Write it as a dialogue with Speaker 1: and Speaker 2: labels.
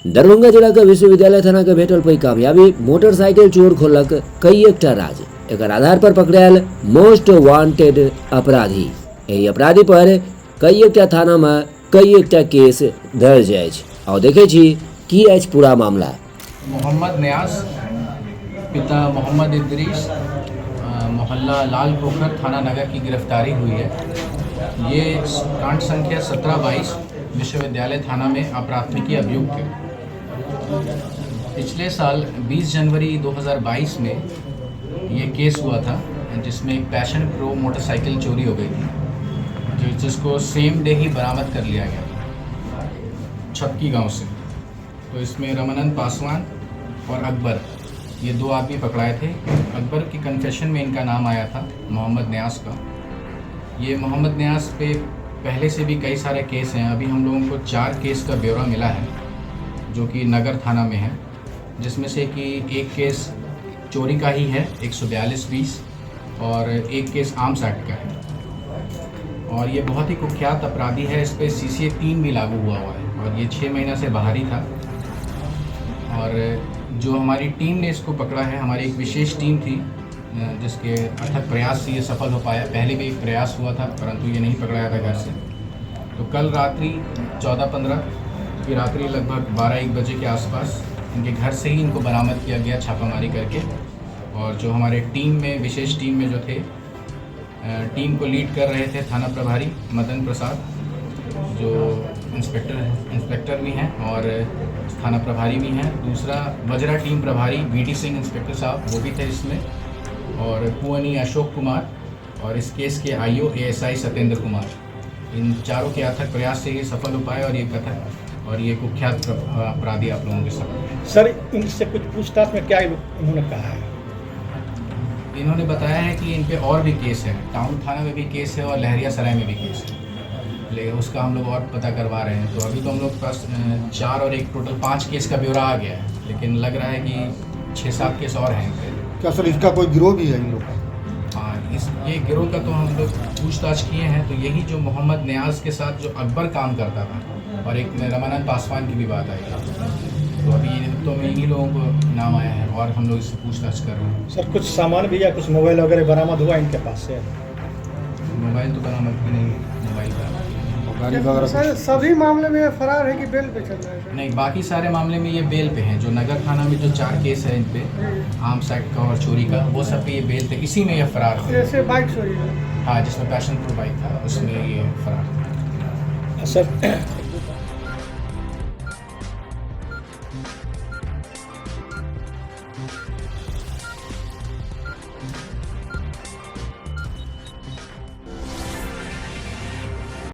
Speaker 1: दरभंगा जिला के विश्वविद्यालय थाना के भेटल पई कामयाबी, मोटरसाइकिल चोर खोलक कई एकटा राज। एकर आधार पर पकड़ायल मोस्ट वांटेड अपराधी। एहि अपराधी पर कई एकटा थाना में कई एकटा केस दर्ज अछि। आओ देखे छी की अछि पूरा मामला।
Speaker 2: मोहम्मद न्यास, पिता मोहम्मद इद्रीस, मोहल्ला लाल पोखर, थाना नगर की गिरफ्तारी हुई है। ये कांड संख्या 1722 विश्वविद्यालय थाना में अप्राथमिकी अभियुक्त है। पिछले साल 20 जनवरी 2022 में ये केस हुआ था जिसमें एक पैशन प्रो मोटरसाइकिल चोरी हो गई थी, जिसको सेम डे ही बरामद कर लिया गया था छपकी गांव से। तो इसमें रमानंद पासवान और अकबर, ये दो आदमी पकड़ाए थे। अकबर की कन्फेशन में इनका नाम आया था मोहम्मद न्यास का। ये मोहम्मद न्यास पे पहले से भी कई सारे केस हैं। अभी हम लोगों को 4 केस का ब्यौरा मिला है जो कि नगर थाना में है, जिसमें से कि एक केस चोरी का ही है 142-20 और एक केस आर्म्स एक्ट का है। और ये बहुत ही कुख्यात अपराधी है। इस पर CCA 3 भी लागू हुआ है और ये 6 महीना से बाहर ही था। और जो हमारी टीम ने इसको पकड़ा है, हमारी एक विशेष टीम थी जिसके अथक प्रयास से ये सफल हो पाया। पहले भी एक प्रयास हुआ था परंतु ये नहीं पकड़ाया था घर से। तो कल रात्रि 14-15 की रात्रि लगभग 12-1 बजे के आसपास इनके घर से ही इनको बरामद किया गया छापामारी करके। और जो हमारे टीम में, विशेष टीम में जो थे, टीम को लीड कर रहे थे थाना प्रभारी मदन प्रसाद, जो इंस्पेक्टर भी हैं और थाना प्रभारी भी हैं। दूसरा वज्रा टीम प्रभारी VD सिंह इंस्पेक्टर साहब, वो भी थे इसमें, और पुअनी अशोक कुमार, और इस केस के IO ASI सत्येंद्र कुमार। इन चारों के अथक प्रयास से ये सफल हो पाए और ये कथक और ये कुख्यात अपराधी आप लोगों के साथ।
Speaker 3: सर, इनसे कुछ पूछताछ में क्या इन्होंने कहा है?
Speaker 2: इन्होंने बताया है कि इन पे और भी केस है, टाउन थाना में भी केस है और लहरिया सराय में भी केस है, लेकिन उसका हम लोग और पता करवा रहे हैं। तो अभी तो हम लोग के पास 4 और 1 टोटल 5 केस का ब्यौरा आ गया है, लेकिन लग रहा है कि 6-7 केस और हैं।
Speaker 4: क्या सर इसका कोई गिरोह भी है इन लोग का?
Speaker 2: हाँ, ये गिरोह का तो हम लोग पूछताछ किए हैं। तो यही जो मोहम्मद न्याज के साथ जो अकबर काम करता था और एक रमानंद पासवान की भी बात आई है। तो अभी तो में इन्हीं लोगों को नाम आया है और हम लोग इससे पूछताछ कर रहे हैं।
Speaker 3: सर, कुछ सामान भी या कुछ मोबाइल वगैरह बरामद हुआ इनके पास से?
Speaker 2: मोबाइल तो बरामद भी नहीं, मोबाइल का
Speaker 4: गाड़ी वगैरह
Speaker 5: सर सभी मामले में फरार है कि बेल पे चल रहा है?
Speaker 2: नहीं, बाकी सारे मामले में ये बेल पे हैं। जो नगर थाना में जो 4 केस है इन पे, आर्म्स एक्ट का और चोरी का, वो सब पे ये बेल पे, इसी में ये फरार है।
Speaker 5: जैसे बाइक चोरी है।
Speaker 2: हाँ, जिसमें पैशन प्रो बाइक था उसमें ये फरार था।
Speaker 3: सर,